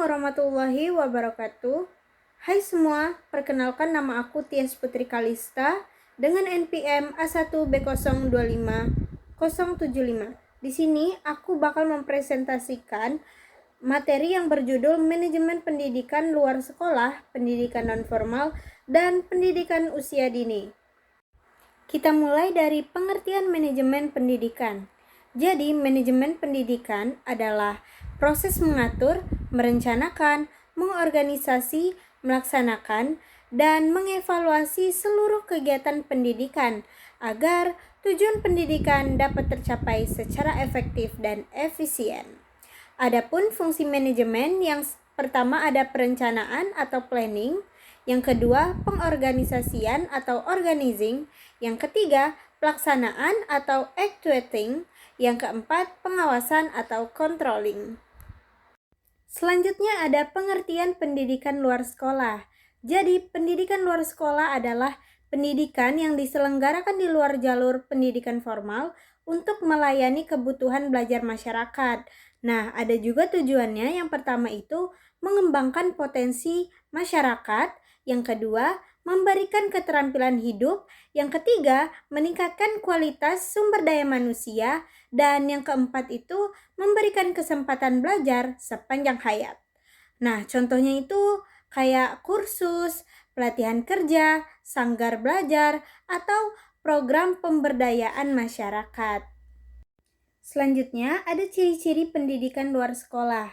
warahmatullahi wabarakatuh. Hai semua, perkenalkan nama aku Tias Putri Kalista dengan NPM A1B025075. Di sini aku bakal mempresentasikan materi yang berjudul Manajemen Pendidikan Luar Sekolah, Pendidikan Non-Formal, dan Pendidikan Usia Dini. Kita mulai dari pengertian manajemen pendidikan. Jadi, manajemen pendidikan adalah proses mengatur, merencanakan, mengorganisasi, melaksanakan, dan mengevaluasi seluruh kegiatan pendidikan agar tujuan pendidikan dapat tercapai secara efektif dan efisien. Adapun fungsi manajemen yang pertama ada perencanaan atau planning, yang kedua pengorganisasian atau organizing, yang ketiga pelaksanaan atau actuating, yang keempat pengawasan atau controlling. Selanjutnya ada pengertian pendidikan luar sekolah. Jadi pendidikan luar sekolah adalah pendidikan yang diselenggarakan di luar jalur pendidikan formal untuk melayani kebutuhan belajar masyarakat. Nah, ada juga tujuannya. Yang pertama itu mengembangkan potensi masyarakat, yang kedua memberikan keterampilan hidup, yang ketiga meningkatkan kualitas sumber daya manusia, dan yang keempat itu memberikan kesempatan belajar sepanjang hayat. Nah, contohnya itu kayak kursus, pelatihan kerja, sanggar belajar, atau program pemberdayaan masyarakat. Selanjutnya, ada ciri-ciri pendidikan luar sekolah.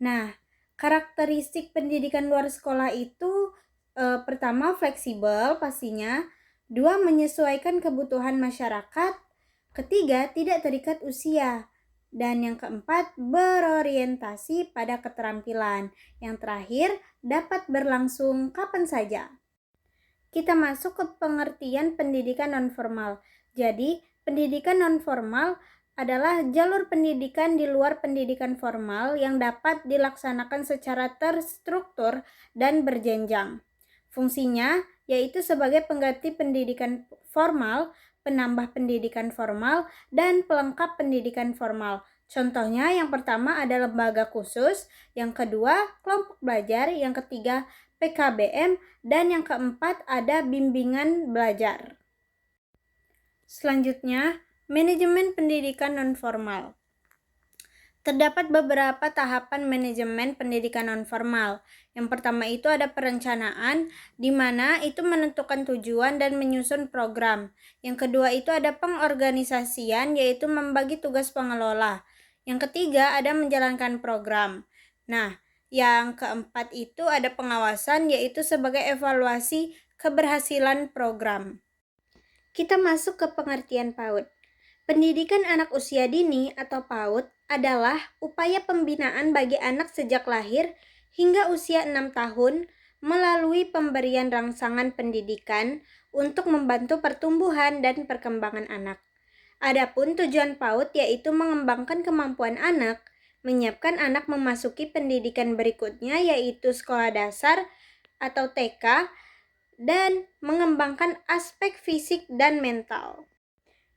Nah, karakteristik pendidikan luar sekolah itu pertama fleksibel pastinya, dua menyesuaikan kebutuhan masyarakat, ketiga tidak terikat usia, dan yang keempat berorientasi pada keterampilan. Yang terakhir dapat berlangsung kapan saja. Kita masuk ke pengertian pendidikan nonformal. Jadi, pendidikan nonformal adalah jalur pendidikan di luar pendidikan formal yang dapat dilaksanakan secara terstruktur dan berjenjang. Fungsinya yaitu sebagai pengganti pendidikan formal, penambah pendidikan formal, dan pelengkap pendidikan formal. Contohnya yang pertama ada lembaga khusus, yang kedua kelompok belajar, yang ketiga PKBM, dan yang keempat ada bimbingan belajar. Selanjutnya, manajemen pendidikan nonformal. Terdapat beberapa tahapan manajemen pendidikan nonformal. Yang pertama itu ada perencanaan, di mana itu menentukan tujuan dan menyusun program. Yang kedua itu ada pengorganisasian, yaitu membagi tugas pengelola. Yang ketiga ada menjalankan program. Nah, yang keempat itu ada pengawasan, yaitu sebagai evaluasi keberhasilan program. Kita masuk ke pengertian PAUD. Pendidikan anak usia dini atau PAUD adalah upaya pembinaan bagi anak sejak lahir hingga usia 6 tahun melalui pemberian rangsangan pendidikan untuk membantu pertumbuhan dan perkembangan anak. Adapun tujuan PAUD yaitu mengembangkan kemampuan anak, menyiapkan anak memasuki pendidikan berikutnya yaitu sekolah dasar atau TK, dan mengembangkan aspek fisik dan mental.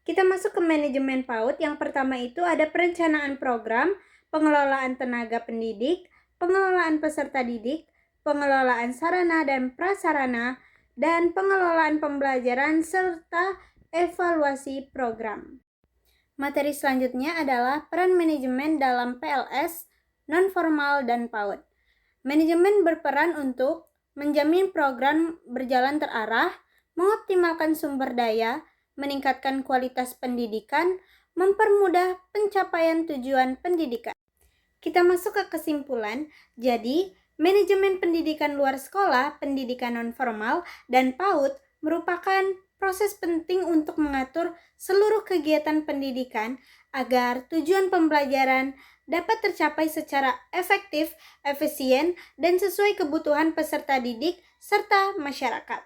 Kita masuk ke manajemen PAUD. Yang pertama itu ada perencanaan program, pengelolaan tenaga pendidik, pengelolaan peserta didik, pengelolaan sarana dan prasarana, dan pengelolaan pembelajaran serta evaluasi program. Materi selanjutnya adalah peran manajemen dalam PLS, non-formal, dan PAUD. Manajemen berperan untuk menjamin program berjalan terarah, mengoptimalkan sumber daya, meningkatkan kualitas pendidikan, mempermudah pencapaian tujuan pendidikan. Kita masuk ke kesimpulan. Jadi, manajemen pendidikan luar sekolah, pendidikan nonformal, dan PAUD merupakan proses penting untuk mengatur seluruh kegiatan pendidikan agar tujuan pembelajaran dapat tercapai secara efektif, efisien, dan sesuai kebutuhan peserta didik serta masyarakat.